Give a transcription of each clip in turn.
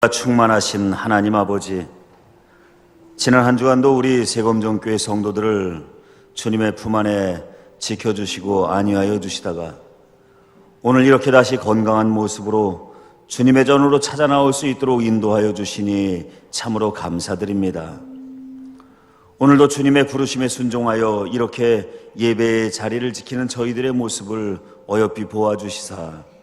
충만하신 하나님 아버지, 지난 한 주간도 우리 세검정교회 성도들을 주님의 품 안에 지켜주시고 안위하여 주시다가 오늘 이렇게 다시 건강한 모습으로 주님의 전으로 찾아 나올 수 있도록 인도하여 주시니 참으로 감사드립니다. 오늘도 주님의 부르심에 순종하여 이렇게 예배의 자리를 지키는 저희들의 모습을 어여삐 보아주시사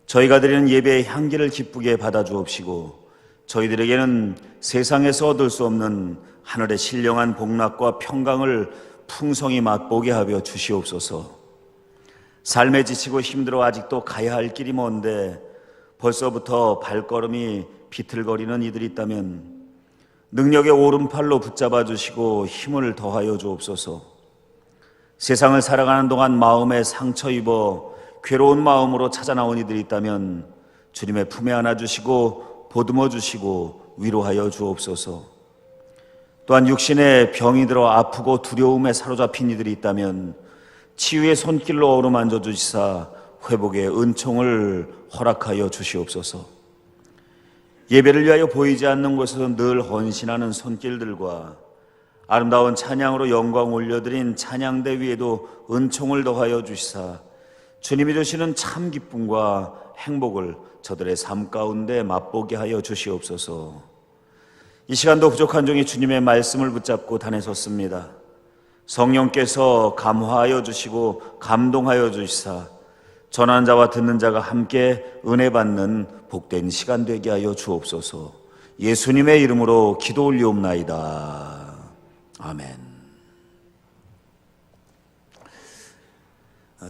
저희가 드리는 예배의 향기를 기쁘게 받아주옵시고 저희들에게는 세상에서 얻을 수 없는 하늘의 신령한 복락과 평강을 풍성히 맛보게 하여 주시옵소서. 삶에 지치고 힘들어 아직도 가야 할 길이 먼데 벌써부터 발걸음이 비틀거리는 이들이 있다면 능력의 오른팔로 붙잡아 주시고 힘을 더하여 주옵소서. 세상을 살아가는 동안 마음에 상처 입어 괴로운 마음으로 찾아 나온 이들이 있다면 주님의 품에 안아주시고 보듬어 주시고 위로하여 주옵소서. 또한 육신에 병이 들어 아프고 두려움에 사로잡힌 이들이 있다면 치유의 손길로 어루만져 주시사 회복의 은총을 허락하여 주시옵소서. 예배를 위하여 보이지 않는 곳에서 늘 헌신하는 손길들과 아름다운 찬양으로 영광 올려드린 찬양대 위에도 은총을 더하여 주시사 주님이 주시는 참 기쁨과 행복을 저들의 삶 가운데 맛보게 하여 주시옵소서. 이 시간도 부족한 종이 주님의 말씀을 붙잡고 단에 섰습니다. 성령께서 감화하여 주시고 감동하여 주시사 전하는 자와 듣는 자가 함께 은혜 받는 복된 시간 되게 하여 주옵소서. 예수님의 이름으로 기도 올리옵나이다. 아멘.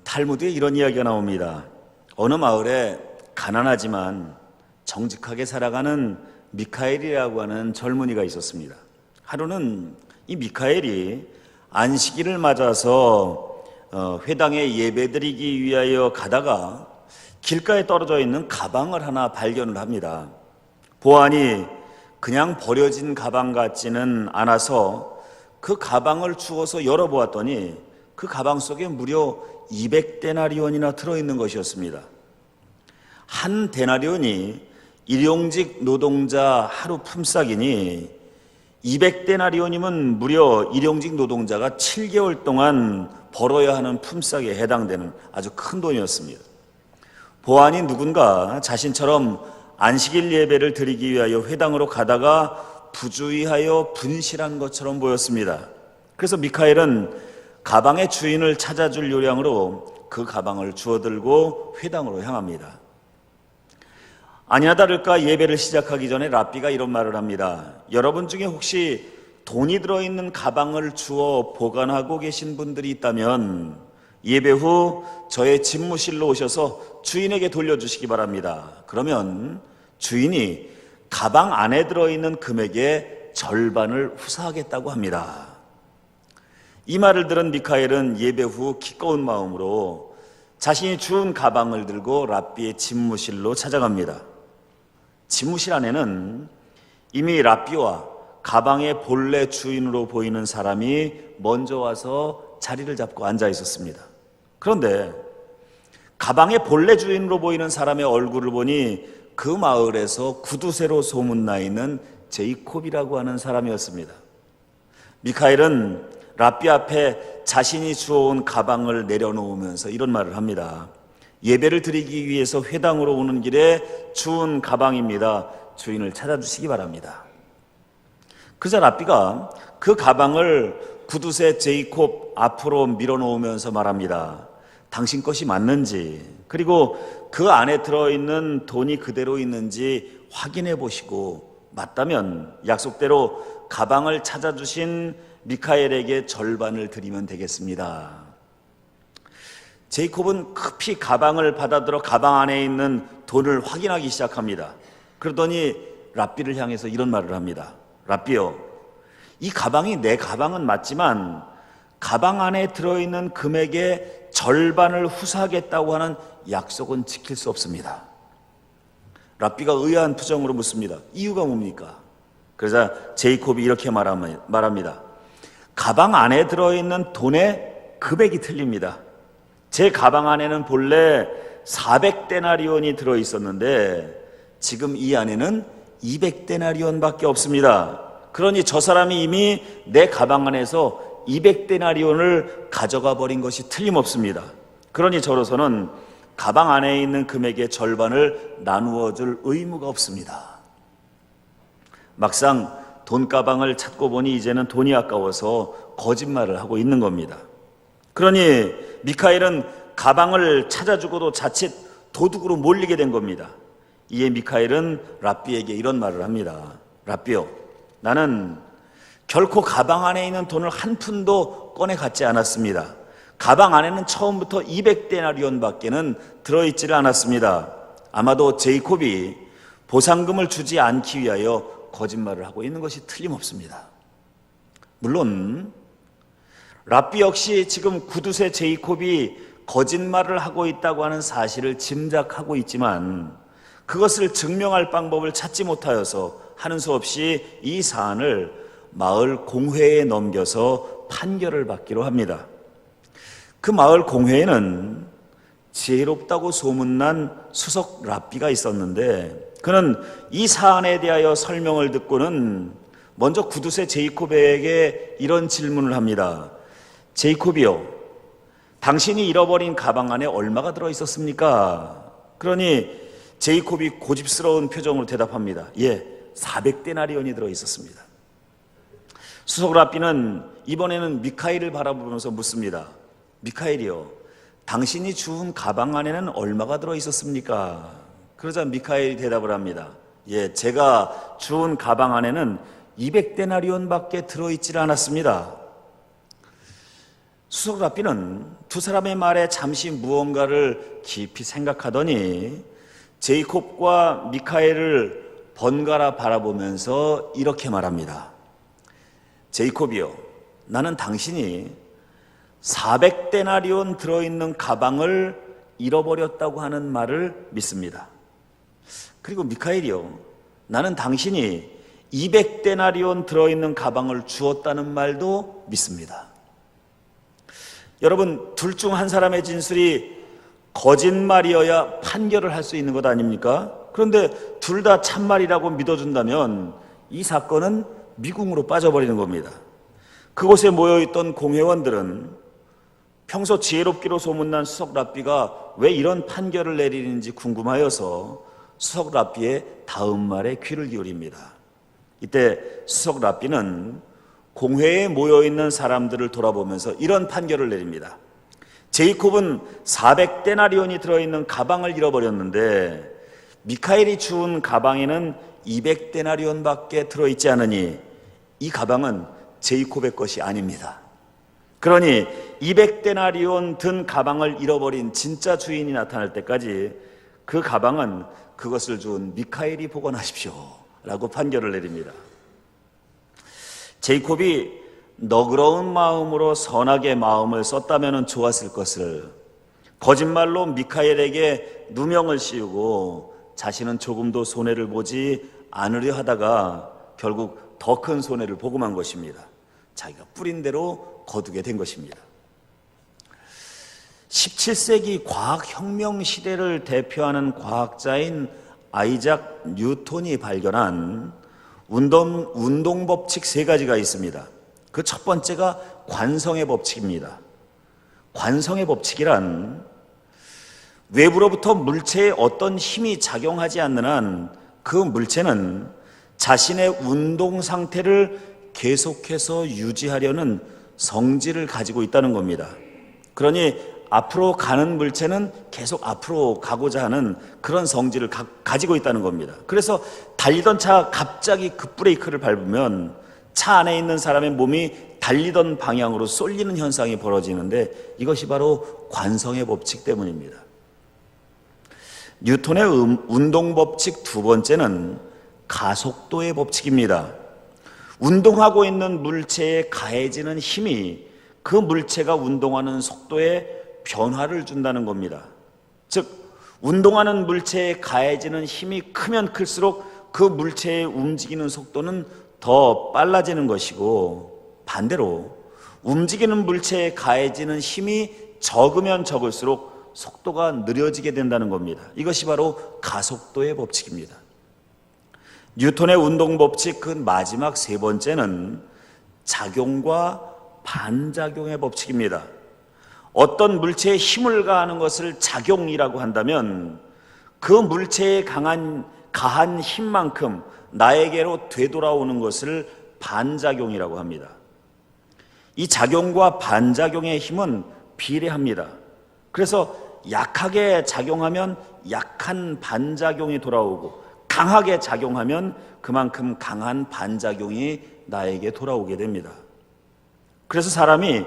탈무드에 이런 이야기가 나옵니다. 어느 마을에 가난하지만 정직하게 살아가는 미카엘이라고 하는 젊은이가 있었습니다. 하루는 이 미카엘이 안식일을 맞아서 회당에 예배드리기 위하여 가다가 길가에 떨어져 있는 가방을 하나 발견을 합니다. 보아하니 그냥 버려진 가방 같지는 않아서 그 가방을 주워서 열어보았더니 그 가방 속에 무려 200데나리온이나 들어있는 것이었습니다. 한 데나리온이 일용직 노동자 하루 품삯이니 200데나리온이면 무려 일용직 노동자가 7개월 동안 벌어야 하는 품삯에 해당되는 아주 큰 돈이었습니다. 보아하니 누군가 자신처럼 안식일 예배를 드리기 위하여 회당으로 가다가 부주의하여 분실한 것처럼 보였습니다. 그래서 미카엘은 가방의 주인을 찾아줄 요량으로 그 가방을 주워들고 회당으로 향합니다. 아니나 다를까 예배를 시작하기 전에 랍비가 이런 말을 합니다. 여러분 중에 혹시 돈이 들어있는 가방을 주워 보관하고 계신 분들이 있다면 예배 후 저의 집무실로 오셔서 주인에게 돌려주시기 바랍니다. 그러면 주인이 가방 안에 들어있는 금액의 절반을 후사하겠다고 합니다. 이 말을 들은 미카엘은 예배 후 기꺼운 마음으로 자신이 주운 가방을 들고 랍비의 집무실로 찾아갑니다. 집무실 안에는 이미 랍비와 가방의 본래 주인으로 보이는 사람이 먼저 와서 자리를 잡고 앉아 있었습니다. 그런데 가방의 본래 주인으로 보이는 사람의 얼굴을 보니 그 마을에서 구두쇠로 소문나 있는 제이콥이라고 하는 사람이었습니다. 미카엘은 랍비 앞에 자신이 주워온 가방을 내려놓으면서 이런 말을 합니다. 예배를 드리기 위해서 회당으로 오는 길에 주운 가방입니다. 주인을 찾아주시기 바랍니다. 그러자 랍비가 그 가방을 구두쇠 제이콥 앞으로 밀어놓으면서 말합니다. 당신 것이 맞는지, 그리고 그 안에 들어있는 돈이 그대로 있는지 확인해 보시고 맞다면 약속대로 가방을 찾아주신 미카엘에게 절반을 드리면 되겠습니다. 제이콥은 급히 가방을 받아들어 가방 안에 있는 돈을 확인하기 시작합니다. 그러더니 랍비를 향해서 이런 말을 합니다. 랍비요, 이 가방이 내 가방은 맞지만 가방 안에 들어있는 금액의 절반을 후사하겠다고 하는 약속은 지킬 수 없습니다. 랍비가 의아한 표정으로 묻습니다. 이유가 뭡니까? 그러자 제이콥이 이렇게 말합니다. 가방 안에 들어있는 돈의 금액이 틀립니다. 제 가방 안에는 본래 400데나리온이 들어있었는데 지금 이 안에는 200데나리온밖에 없습니다. 그러니 저 사람이 이미 내 가방 안에서 200데나리온을 가져가 버린 것이 틀림없습니다. 그러니 저로서는 가방 안에 있는 금액의 절반을 나누어 줄 의무가 없습니다. 막상 돈가방을 찾고 보니 이제는 돈이 아까워서 거짓말을 하고 있는 겁니다. 그러니 미카엘은 가방을 찾아주고도 자칫 도둑으로 몰리게 된 겁니다. 이에 미카엘은 랍비에게 이런 말을 합니다. 랍비요, 나는 결코 가방 안에 있는 돈을 한 푼도 꺼내 갖지 않았습니다. 가방 안에는 처음부터 200데나리온밖에는 들어있지를 않았습니다. 아마도 제이콥이 보상금을 주지 않기 위하여 거짓말을 하고 있는 것이 틀림없습니다. 물론 랍비 역시 지금 구두쇠 제이콥이 거짓말을 하고 있다고 하는 사실을 짐작하고 있지만 그것을 증명할 방법을 찾지 못하여서 하는 수 없이 이 사안을 마을 공회에 넘겨서 판결을 받기로 합니다. 그 마을 공회에는 지혜롭다고 소문난 수석 랍비가 있었는데 그는 이 사안에 대하여 설명을 듣고는 먼저 구두쇠 제이콥에게 이런 질문을 합니다. 제이콥이요, 당신이 잃어버린 가방 안에 얼마가 들어있었습니까? 그러니 제이콥이 고집스러운 표정으로 대답합니다. 예, 400데나리온이 들어있었습니다. 수석 랍비는 이번에는 미카엘을 바라보면서 묻습니다. 미카엘이요, 당신이 주운 가방 안에는 얼마가 들어있었습니까? 그러자 미카엘이 대답을 합니다. 예, 제가 주운 가방 안에는 200데나리온밖에 들어있질 않았습니다. 수석 랍비는 두 사람의 말에 잠시 무언가를 깊이 생각하더니 제이콥과 미카엘을 번갈아 바라보면서 이렇게 말합니다. 제이콥이요, 나는 당신이 400데나리온 들어있는 가방을 잃어버렸다고 하는 말을 믿습니다. 그리고 미카엘이요, 나는 당신이 200데나리온 들어있는 가방을 주었다는 말도 믿습니다. 여러분, 둘 중 한 사람의 진술이 거짓말이어야 판결을 할 수 있는 것 아닙니까? 그런데 둘 다 참말이라고 믿어준다면 이 사건은 미궁으로 빠져버리는 겁니다. 그곳에 모여있던 공회원들은 평소 지혜롭기로 소문난 수석 랍비가 왜 이런 판결을 내리는지 궁금하여서 수석 랍비의 다음 말에 귀를 기울입니다. 이때 수석 랍비는 공회에 모여있는 사람들을 돌아보면서 이런 판결을 내립니다. 제이콥은 400데나리온이 들어있는 가방을 잃어버렸는데 미카엘이 주운 가방에는 200데나리온밖에 들어있지 않으니 이 가방은 제이콥의 것이 아닙니다. 그러니 200데나리온 든 가방을 잃어버린 진짜 주인이 나타날 때까지 그 가방은 그것을 주운 미카엘이 보관하십시오 라고 판결을 내립니다. 제이콥이 너그러운 마음으로 선하게 마음을 썼다면 좋았을 것을 거짓말로 미카엘에게 누명을 씌우고 자신은 조금도 손해를 보지 않으려 하다가 결국 더 큰 손해를 보고 만 것입니다. 자기가 뿌린 대로 거두게 된 것입니다. 17세기 과학혁명 시대를 대표하는 과학자인 아이작 뉴턴이 발견한 운동 법칙 3가지가 있습니다. 그 첫 번째가 관성의 법칙입니다. 관성의 법칙이란 외부로부터 물체에 어떤 힘이 작용하지 않는 한 그 물체는 자신의 운동 상태를 계속해서 유지하려는 성질을 가지고 있다는 겁니다. 그러니 앞으로 가는 물체는 계속 앞으로 가고자 하는 그런 성질을 가지고 있다는 겁니다. 그래서 달리던 차가 갑자기 급브레이크를 밟으면 차 안에 있는 사람의 몸이 달리던 방향으로 쏠리는 현상이 벌어지는데 이것이 바로 관성의 법칙 때문입니다. 뉴턴의 운동 법칙 2번째는 가속도의 법칙입니다. 운동하고 있는 물체에 가해지는 힘이 그 물체가 운동하는 속도에 변화를 준다는 겁니다. 즉 운동하는 물체에 가해지는 힘이 크면 클수록 그 물체의 움직이는 속도는 더 빨라지는 것이고 반대로 움직이는 물체에 가해지는 힘이 적으면 적을수록 속도가 느려지게 된다는 겁니다. 이것이 바로 가속도의 법칙입니다. 뉴턴의 운동 법칙 그 마지막 세 번째는 작용과 반작용의 법칙입니다. 어떤 물체에 힘을 가하는 것을 작용이라고 한다면 그 물체의 가한 힘만큼 나에게로 되돌아오는 것을 반작용이라고 합니다. 이 작용과 반작용의 힘은 비례합니다. 그래서 약하게 작용하면 약한 반작용이 돌아오고 강하게 작용하면 그만큼 강한 반작용이 나에게 돌아오게 됩니다. 그래서 사람이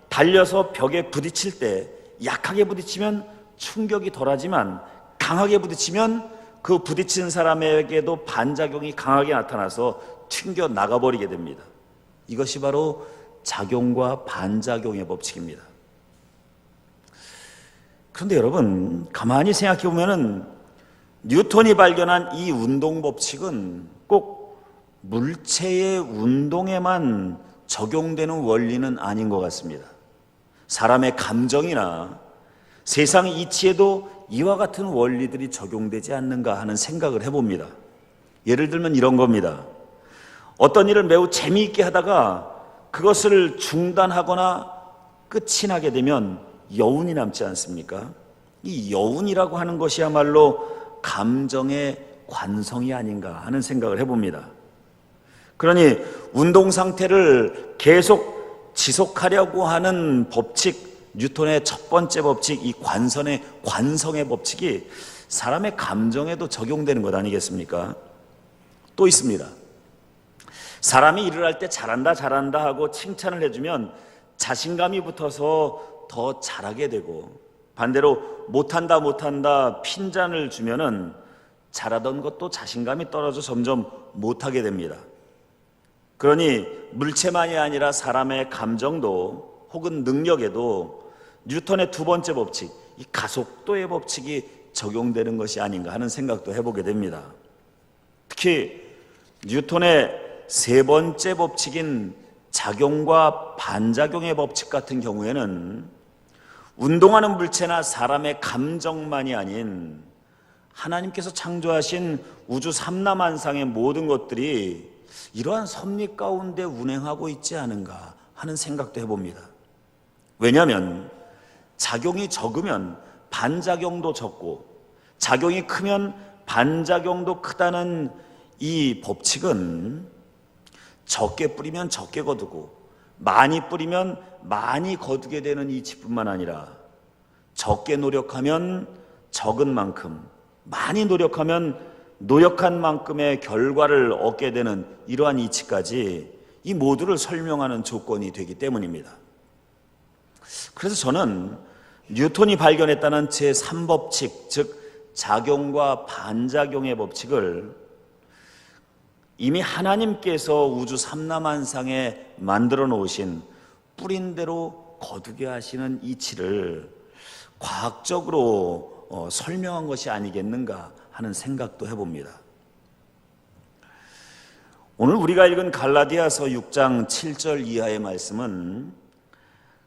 달려서 벽에 부딪힐 때 약하게 부딪히면 충격이 덜하지만 강하게 부딪히면 그 부딪힌 사람에게도 반작용이 강하게 나타나서 튕겨 나가버리게 됩니다. 이것이 바로 작용과 반작용의 법칙입니다. 그런데 여러분, 가만히 생각해 보면은 뉴턴이 발견한 이 운동 법칙은 꼭 물체의 운동에만 적용되는 원리는 아닌 것 같습니다. 사람의 감정이나 세상 이치에도 이와 같은 원리들이 적용되지 않는가 하는 생각을 해봅니다. 예를 들면 이런 겁니다. 어떤 일을 매우 재미있게 하다가 그것을 중단하거나 끝이 나게 되면 여운이 남지 않습니까? 이 여운이라고 하는 것이야말로 감정의 관성이 아닌가 하는 생각을 해봅니다. 그러니 운동 상태를 계속 지속하려고 하는 법칙, 뉴턴의 첫 번째 법칙, 이 관성의 법칙이 사람의 감정에도 적용되는 것 아니겠습니까? 또 있습니다. 사람이 일을 할 때 잘한다 하고 칭찬을 해주면 자신감이 붙어서 더 잘하게 되고, 반대로 못한다 핀잔을 주면은 잘하던 것도 자신감이 떨어져 점점 못하게 됩니다. 그러니 물체만이 아니라 사람의 감정도 혹은 능력에도 뉴턴의 두 번째 법칙, 이 가속도의 법칙이 적용되는 것이 아닌가 하는 생각도 해보게 됩니다. 특히 뉴턴의 세 번째 법칙인 작용과 반작용의 법칙 같은 경우에는 운동하는 물체나 사람의 감정만이 아닌 하나님께서 창조하신 우주 삼라만상의 모든 것들이 이러한 섭리 가운데 운행하고 있지 않은가 하는 생각도 해봅니다. 왜냐하면 작용이 적으면 반작용도 적고 작용이 크면 반작용도 크다는 이 법칙은 적게 뿌리면 적게 거두고 많이 뿌리면 많이 거두게 되는 이치뿐만 아니라 적게 노력하면 적은 만큼, 많이 노력하면 노력한 만큼의 결과를 얻게 되는 이러한 이치까지 이 모두를 설명하는 조건이 되기 때문입니다. 그래서 저는 뉴턴이 발견했다는 제3법칙, 즉 작용과 반작용의 법칙을 이미 하나님께서 우주 삼라만상에 만들어 놓으신 뿌린 대로 거두게 하시는 이치를 과학적으로 설명한 것이 아니겠는가 하는 생각도 해봅니다. 오늘 우리가 읽은 갈라디아서 6장 7절 이하의 말씀은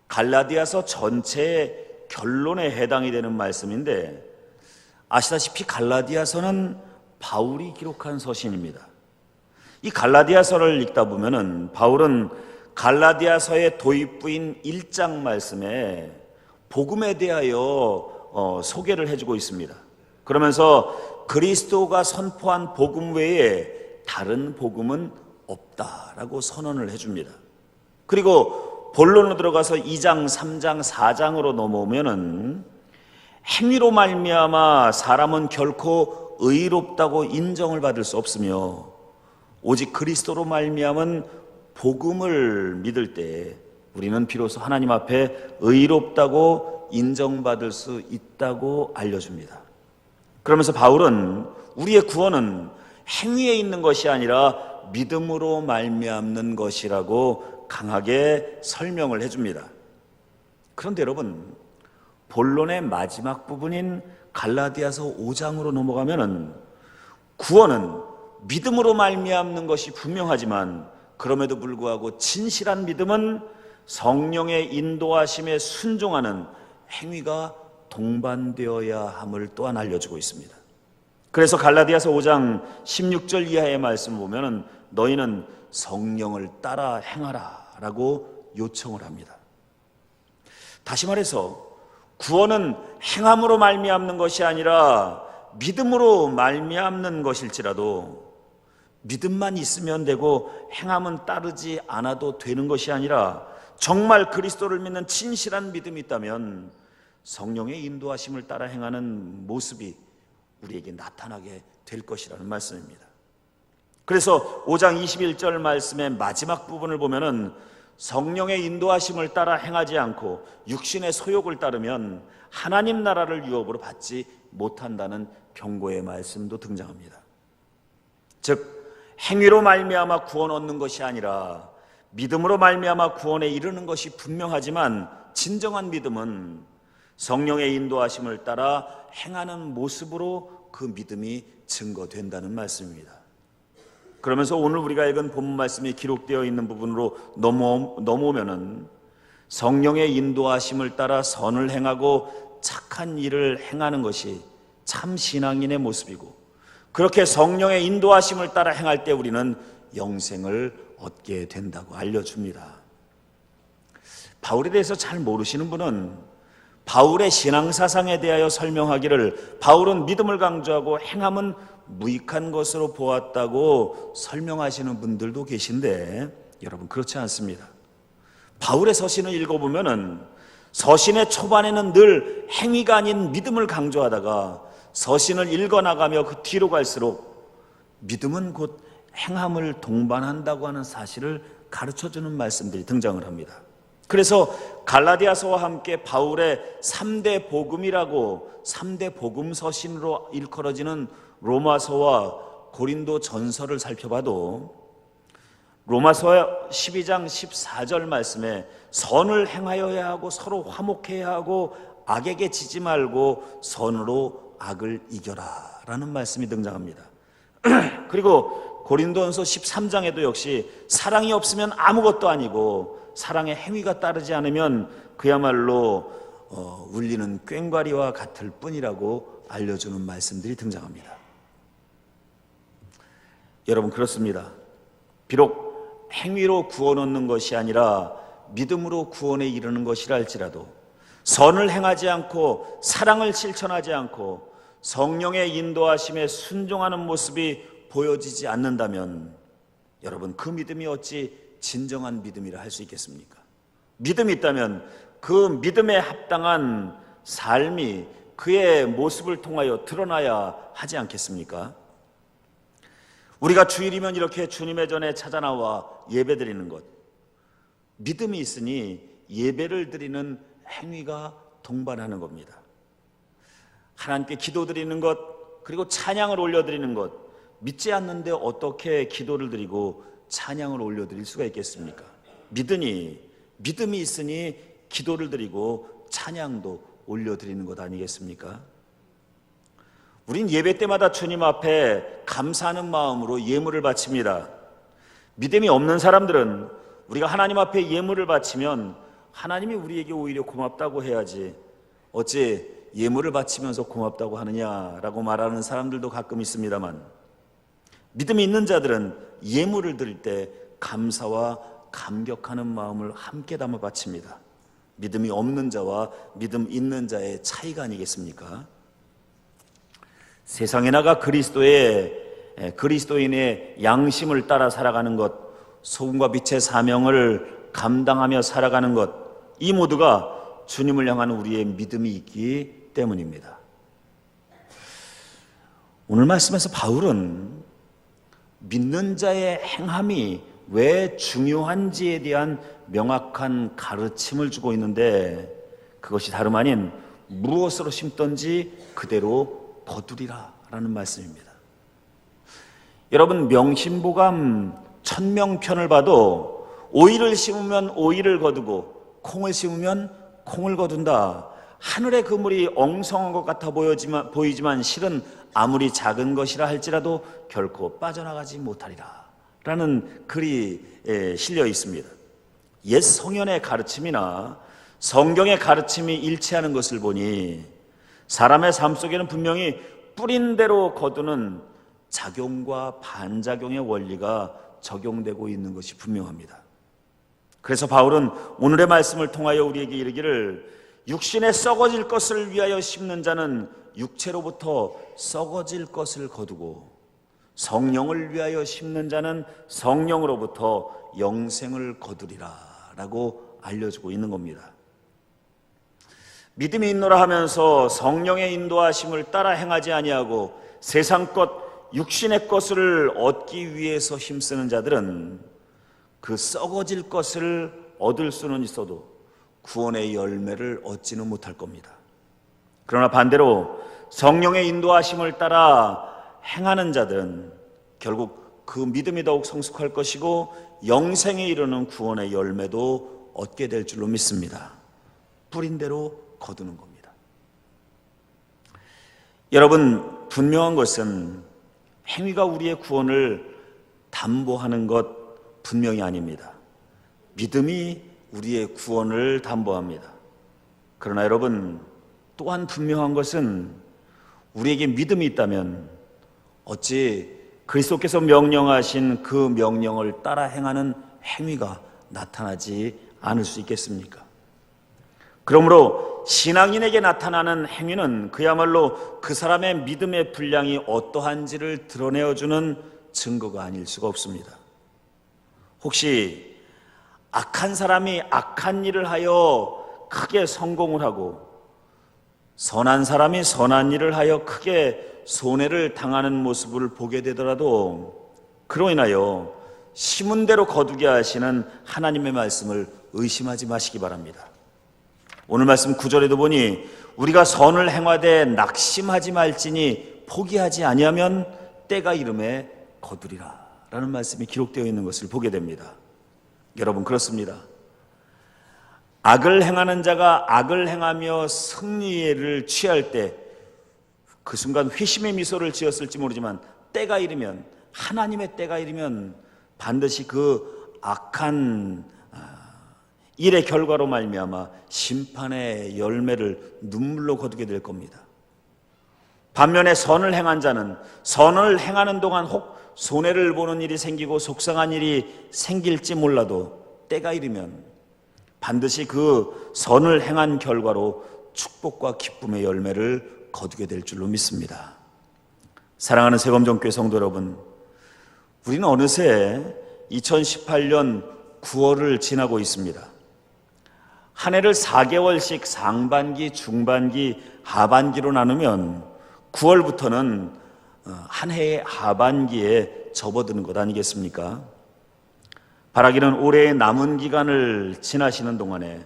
갈라디아서 전체의 결론에 해당이 되는 말씀인데, 아시다시피 갈라디아서는 바울이 기록한 서신입니다. 이 갈라디아서를 읽다 보면은 바울은 갈라디아서의 도입부인 1장 말씀에 복음에 대하여 소개를 해주고 있습니다. 그러면서 그리스도가 선포한 복음 외에 다른 복음은 없다라고 선언을 해줍니다. 그리고 본론으로 들어가서 2장, 3장, 4장으로 넘어오면은 행위로 말미암아 사람은 결코 의롭다고 인정을 받을 수 없으며 오직 그리스도로 말미암은 복음을 믿을 때 우리는 비로소 하나님 앞에 의롭다고 인정받을 수 있다고 알려줍니다. 그러면서 바울은 우리의 구원은 행위에 있는 것이 아니라 믿음으로 말미암는 것이라고 강하게 설명을 해줍니다. 그런데 여러분, 본론의 마지막 부분인 갈라디아서 5장으로 넘어가면은 구원은 믿음으로 말미암는 것이 분명하지만 그럼에도 불구하고 진실한 믿음은 성령의 인도하심에 순종하는 행위가 동반되어야 함을 또한 알려주고 있습니다. 그래서 갈라디아서 5장 16절 이하의 말씀을 보면은 너희는 성령을 따라 행하라 라고 요청을 합니다. 다시 말해서 구원은 행함으로 말미암는 것이 아니라 믿음으로 말미암는 것일지라도 믿음만 있으면 되고 행함은 따르지 않아도 되는 것이 아니라 정말 그리스도를 믿는 진실한 믿음이 있다면 성령의 인도하심을 따라 행하는 모습이 우리에게 나타나게 될 것이라는 말씀입니다. 그래서 5장 21절 말씀의 마지막 부분을 보면은 성령의 인도하심을 따라 행하지 않고 육신의 소욕을 따르면 하나님 나라를 유업으로 받지 못한다는 경고의 말씀도 등장합니다. 즉 행위로 말미암아 구원 얻는 것이 아니라 믿음으로 말미암아 구원에 이르는 것이 분명하지만 진정한 믿음은 성령의 인도하심을 따라 행하는 모습으로 그 믿음이 증거된다는 말씀입니다. 그러면서 오늘 우리가 읽은 본문 말씀이 기록되어 있는 부분으로 넘어오면은 성령의 인도하심을 따라 선을 행하고 착한 일을 행하는 것이 참 신앙인의 모습이고, 그렇게 성령의 인도하심을 따라 행할 때 우리는 영생을 얻게 된다고 알려줍니다. 바울에 대해서 잘 모르시는 분은 바울의 신앙사상에 대하여 설명하기를 바울은 믿음을 강조하고 행함은 무익한 것으로 보았다고 설명하시는 분들도 계신데, 여러분 그렇지 않습니다. 바울의 서신을 읽어보면은 서신의 초반에는 늘 행위가 아닌 믿음을 강조하다가 서신을 읽어나가며 그 뒤로 갈수록 믿음은 곧 행함을 동반한다고 하는 사실을 가르쳐주는 말씀들이 등장을 합니다. 그래서 갈라디아서와 함께 바울의 3대 복음이라고 3대 복음 서신으로 일컬어지는 로마서와 고린도 전서를 살펴봐도 로마서 12장 14절 말씀에 선을 행하여야 하고 서로 화목해야 하고 악에게 지지 말고 선으로 악을 이겨라 라는 말씀이 등장합니다. 그리고 고린도전서 13장에도 역시 사랑이 없으면 아무것도 아니고 사랑의 행위가 따르지 않으면 그야말로 울리는 꽹과리와 같을 뿐이라고 알려주는 말씀들이 등장합니다. 여러분 그렇습니다. 비록 행위로 구원 얻는 것이 아니라 믿음으로 구원에 이르는 것이라 할지라도 선을 행하지 않고 사랑을 실천하지 않고 성령의 인도하심에 순종하는 모습이 보여지지 않는다면 여러분 그 믿음이 어찌 진정한 믿음이라 할 수 있겠습니까? 믿음이 있다면 그 믿음에 합당한 삶이 그의 모습을 통하여 드러나야 하지 않겠습니까? 우리가 주일이면 이렇게 주님의 전에 찾아나와 예배드리는 것, 믿음이 있으니 예배를 드리는 행위가 동반하는 겁니다. 하나님께 기도드리는 것, 그리고 찬양을 올려드리는 것, 믿지 않는데 어떻게 기도를 드리고 찬양을 올려드릴 수가 있겠습니까? 믿음이 있으니 기도를 드리고 찬양도 올려드리는 것 아니겠습니까? 우린 예배 때마다 주님 앞에 감사하는 마음으로 예물을 바칩니다. 믿음이 없는 사람들은 우리가 하나님 앞에 예물을 바치면 하나님이 우리에게 오히려 고맙다고 해야지 어찌 예물을 바치면서 고맙다고 하느냐라고 말하는 사람들도 가끔 있습니다만, 믿음이 있는 자들은 예물을 드릴 때 감사와 감격하는 마음을 함께 담아 바칩니다. 믿음이 없는 자와 믿음 있는 자의 차이가 아니겠습니까? 세상에 나가 그리스도인의 양심을 따라 살아가는 것, 소금과 빛의 사명을 감당하며 살아가는 것, 이 모두가 주님을 향한 우리의 믿음이 있기 때문입니다. 오늘 말씀에서 바울은 믿는 자의 행함이 왜 중요한지에 대한 명확한 가르침을 주고 있는데, 그것이 다름 아닌 무엇으로 심든지 그대로 거두리라 라는 말씀입니다. 여러분, 명심보감 천명편을 봐도 오이를 심으면 오이를 거두고 콩을 심으면 콩을 거둔다. 하늘의 그물이 엉성한 것 같아 보이지만 실은 아무리 작은 것이라 할지라도 결코 빠져나가지 못하리라 라는 글이 실려 있습니다. 옛 성현의 가르침이나 성경의 가르침이 일치하는 것을 보니 사람의 삶 속에는 분명히 뿌린 대로 거두는 작용과 반작용의 원리가 적용되고 있는 것이 분명합니다. 그래서 바울은 오늘의 말씀을 통하여 우리에게 이르기를 육신에 썩어질 것을 위하여 심는 자는 육체로부터 썩어질 것을 거두고 성령을 위하여 심는 자는 성령으로부터 영생을 거두리라 라고 알려주고 있는 겁니다. 믿음이 있노라 하면서 성령의 인도하심을 따라 행하지 아니하고 세상 것, 육신의 것을 얻기 위해서 힘쓰는 자들은 그 썩어질 것을 얻을 수는 있어도 구원의 열매를 얻지는 못할 겁니다. 그러나 반대로 성령의 인도하심을 따라 행하는 자들은 결국 그 믿음이 더욱 성숙할 것이고 영생에 이르는 구원의 열매도 얻게 될 줄로 믿습니다. 뿌린 대로 거두는 겁니다. 여러분, 분명한 것은 행위가 우리의 구원을 담보하는 것 분명히 아닙니다. 믿음이 우리의 구원을 담보합니다. 그러나 여러분, 또한 분명한 것은 우리에게 믿음이 있다면 어찌 그리스도께서 명령하신 그 명령을 따라 행하는 행위가 나타나지 않을 수 있겠습니까? 그러므로 신앙인에게 나타나는 행위는 그야말로 그 사람의 믿음의 분량이 어떠한지를 드러내어주는 증거가 아닐 수가 없습니다. 혹시 악한 사람이 악한 일을 하여 크게 성공을 하고 선한 사람이 선한 일을 하여 크게 손해를 당하는 모습을 보게 되더라도 그로 인하여 심은 대로 거두게 하시는 하나님의 말씀을 의심하지 마시기 바랍니다. 오늘 말씀 9절에도 보니 우리가 선을 행하되 낙심하지 말지니 포기하지 아니하면 때가 이름에 거두리라 라는 말씀이 기록되어 있는 것을 보게 됩니다. 여러분, 그렇습니다. 악을 행하는 자가 악을 행하며 승리를 취할 때 그 순간 회심의 미소를 지었을지 모르지만 때가 이르면, 하나님의 때가 이르면 반드시 그 악한 일의 결과로 말미암아 심판의 열매를 눈물로 거두게 될 겁니다. 반면에 선을 행한 자는 선을 행하는 동안 혹 손해를 보는 일이 생기고 속상한 일이 생길지 몰라도 때가 이르면 반드시 그 선을 행한 결과로 축복과 기쁨의 열매를 거두게 될 줄로 믿습니다. 사랑하는 세검정교회 성도 여러분, 우리는 어느새 2018년 9월을 지나고 있습니다. 한 해를 4개월씩 상반기, 중반기, 하반기로 나누면 9월부터는 한 해의 하반기에 접어드는 것 아니겠습니까? 바라기는 올해의 남은 기간을 지나시는 동안에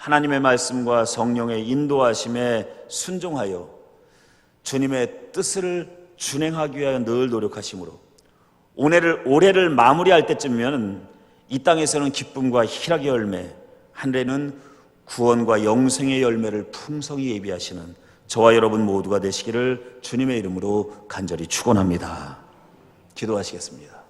하나님의 말씀과 성령의 인도하심에 순종하여 주님의 뜻을 준행하기 위하여 늘 노력하심으로 올해를 마무리할 때쯤이면 이 땅에서는 기쁨과 희락의 열매, 하늘에는 구원과 영생의 열매를 풍성히 예비하시는 저와 여러분 모두가 되시기를 주님의 이름으로 간절히 축원합니다. 기도하시겠습니다.